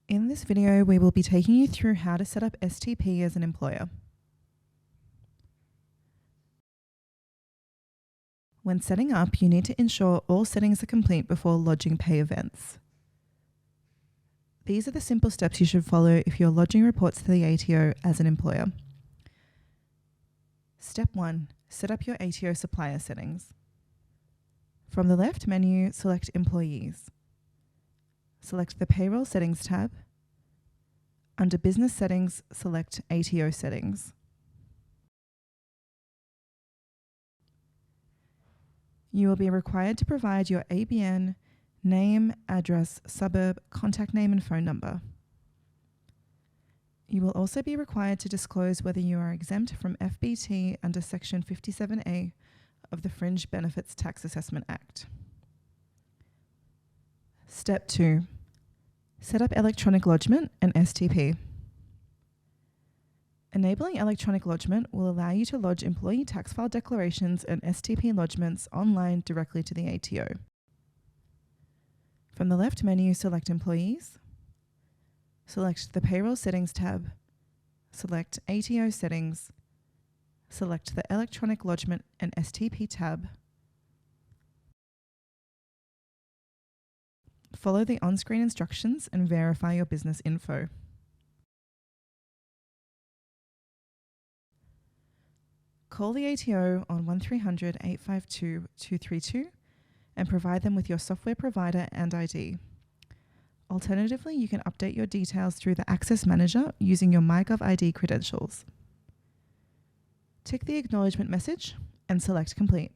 In this video, we will be taking you through how to set up STP as an employer. When setting up, you need to ensure all settings are complete before lodging pay events. These are the simple steps you should follow if you're lodging reports to the ATO as an employer. Step 1. Set up your ATO supplier settings. From the left menu, select Employees. Select the Payroll Settings tab. Under Business Settings, select ATO Settings. You will be required to provide your ABN, name, address, suburb, contact name and phone number. You will also be required to disclose whether you are exempt from FBT under Section 57A of the Fringe Benefits Tax Assessment Act. Step 2. Set up Electronic Lodgement and STP. Enabling Electronic Lodgement will allow you to lodge employee tax file declarations and STP lodgements online directly to the ATO. From the left menu, select Employees. Select the Payroll Settings tab. Select ATO Settings. Select the Electronic Lodgement and STP tab. Follow the on-screen instructions and verify your business info. Call the ATO on 1300 852 232 and provide them with your software provider and ID. Alternatively, you can update your details through the Access Manager using your MyGov ID credentials. Tick the acknowledgement message and select Complete.